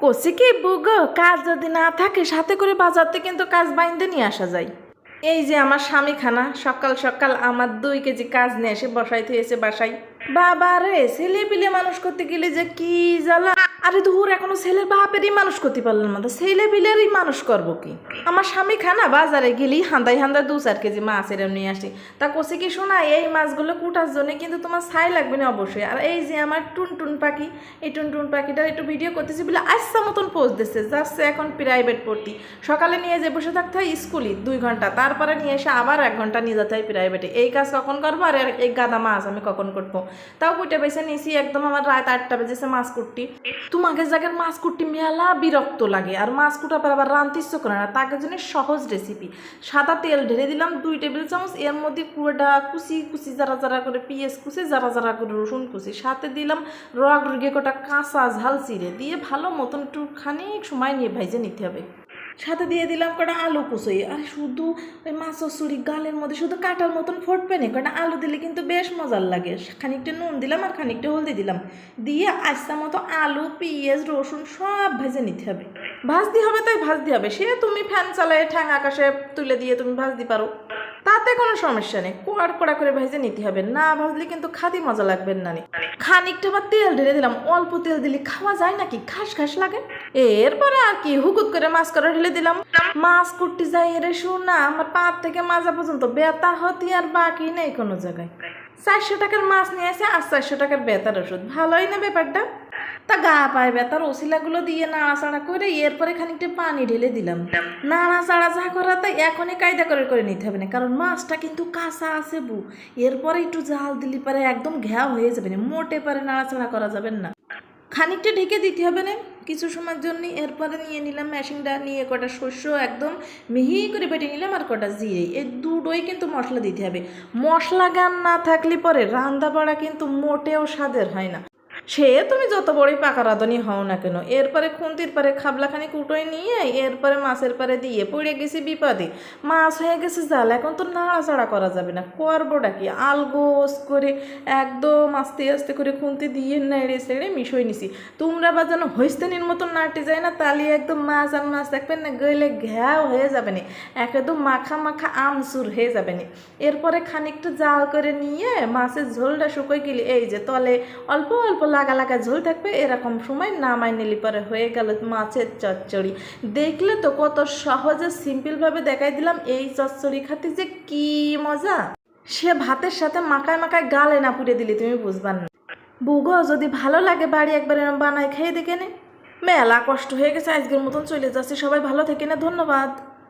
কষি কি বুগো, কাজ যদি না থাকে সাথে করে বাজারতে কিন্তু কাজ বাইন্দে নিয়ে আসা যায়। এই যে আমার স্বামী খানা সকাল সকাল আমার 2 কেজি কাজ নিয়ে এসে বসাইতে এসে বাসায়। বাবা রে, ছেলে পিলে মানুষ করতে গেলে যে কি জ্বালা। আরে দূর, এখনো ছেলের বাপেরই মানুষ করতে পারলাম না, ছেলে পিলেরই মানুষ করবো কি? আমার স্বামী খানা বাজারে গেলি হান্দাই 2-4 কেজি মাছ এরম নিয়ে আসি। তা কষি কি শোনা, এই মাছগুলো কুটার জন্য কিন্তু তোমার ছাই লাগবে না অবশ্যই। আর এই যে আমার টুনটুন পাখি, এই টুনটুন পাখিটার একটু ভিডিও করতেছি বলে আচ্ছা মতন পোস্ট দিচ্ছে, যাচ্ছে এখন প্রাইভেট পড়তি। সকালে নিয়ে যে বসে থাকতে হয় স্কুলে 2 ঘন্টা, তারপরে নিয়ে এসে আবার 1 ঘন্টা নিয়ে যেতে হয় প্রাইভেটে। এই কাজ কখন করবো আর এই গাদা মাছ আমি কখন করবো? তাও কুটে বেছে নিয়েছি, একদম আমার রাত 8টা বেজেছে মাছ কুটটি। তোমাকে জায়গার মাছ কুটটি মেলা বিরক্ত লাগে, আর মাছ কুটা পর আবার রান্তে ইচ্ছে করে না। তাকে জন্য সহজ রেসিপি, সাদা তেল ঢেলে দিলাম 2 টেবিল চামচ, এর মধ্যে কুড়া কুচি কুচি জারা জারা করে পেঁয়াজ কুচি, জারা জারা করে রসুন কুচি, সাথে দিলাম রগ রুগে কটা কাঁচা ঝাল চিড়ে দিয়ে ভালো মতন একটু খানিক সময় নিয়ে ভাইজে নিতে হবে। সাথে দিয়ে দিলাম কটা আলু কুচি। আর শুধু ওই মাছের ছুরি গালের মধ্যে শুধু কাটার মতন ফুটবে না, কটা আলু দিলে কিন্তু বেশ মজার লাগে। খানিকটা নুন দিলাম আর খানিকটা হলদি দিলাম, দিয়ে আস্তা মতো আলু পেঁয়াজ রসুন সব ভেজে নিতে হবে। ভাজতে হবে তাই ভাজতে হবে, সে তুমি ফ্যান চালায় ঠ্যাং আকাশে তুলে দিয়ে তুমি ভাজতে পারো, তাতে কোনো সমস্যা নেই। কোয়াড় কোড়া করে ভেজে নিতে হবে, না ভাজলে কিন্তু খাদি মজা লাগবে না। খানিকটা আবার তেল ঢেলে দিলাম, অল্প তেল দিলে খাওয়া যায় নাকি, খাস খাস লাগে। এরপরে আর কি হুকুত করে মাছ করা ঢেলে দিলাম। মাছ কুটতে যাই রে শোনা, আমার পা থেকে মাজা পর্যন্ত ব্যথা হতে আর বাকি নেই কোনো জায়গায়। 400 টাকার মাছ নিয়ে আসে আর 400 টাকার ব্যথার ওষুধ, ভালোই না ব্যাপারটা? তা গা পায় ব্যথার ওসিলাগুলো দিয়ে নাড়াচাড়া করে এরপরে খানিকটা পানি ঢেলে দিলাম। নাড়াচাড়া যা করা তাই এখনই কায়দা করে করে নিতে হবে না, কারণ মাছটা কিন্তু কাঁচা আছে বু। এরপরে একটু জাল দিলি পারে একদম ঘ্যাও হয়ে যাবে না, মোটে পারে নাড়াচাড়া করা যাবে না। খানিকটা ঢেকে দিতে হবে না কিছু সময়ের জন্য। এরপরে নিয়ে নিলাম মেশিনটা, নিয়ে কটা শস্য একদম মিহি করে বেটে নিলাম আর কটা জিরে, এই দুটোই কিন্তু মশলা দিতে হবে। মশলা গান না থাকলে পরে রান্না বাড়া কিন্তু মোটেও স্বাদের হয় না, সে তুমি যত বড়ই পাকা রাঁধুনি হও না কেন। এরপরে খুন্তির পারে খাবলাখানি কুটোয় নিয়ে এরপরে মাছের পারে দিয়ে পড়ে গেছি বিপদে। মাছ হয়ে গেছে জাল, এখন তো নাড়াচাড়া করা যাবে না, করবোটা কি? আলগোস করে একদম আস্তে আস্তে করে খুন্তি দিয়ে নেড়ে সেড়ে মিশিয়ে নিছি। তোমরা বা যেন হইস্তানির মতন নাড়তে যায় না, তাহলে একদম মাছ আর মাছ দেখবেন না গইলে ঘ্যাও হয়ে যাবে না, একদম মাখা মাখা আমচুর হয়ে যাবে না। এরপরে খানিকটা জাল করে নিয়ে মাছের ঝোলটা শুকোয় গেলে এই যে তলে অল্প অল্প লাগা লাগা ঝোল থাকবে, এরকম সময় নামাই নিলি পরে হয়ে গেল মাছের চচ্চড়ি। দেখলে তো কত সহজে সিম্পলভাবে দেখাই দিলাম। এই চচ্চড়ি খাতে যে কি মজা, সে ভাতের সাথে মাখায় মাখায় গালে না পুড়ে দিলি তুমি বুঝবার না। বুগো, যদি ভালো লাগে বাড়ি একবার এরম বানাই খেয়ে দেখে নে। মেলা কষ্ট হয়ে গেছে, আজকের মতন চলে যাচ্ছে। সবাই ভালো থেকে না, ধন্যবাদ।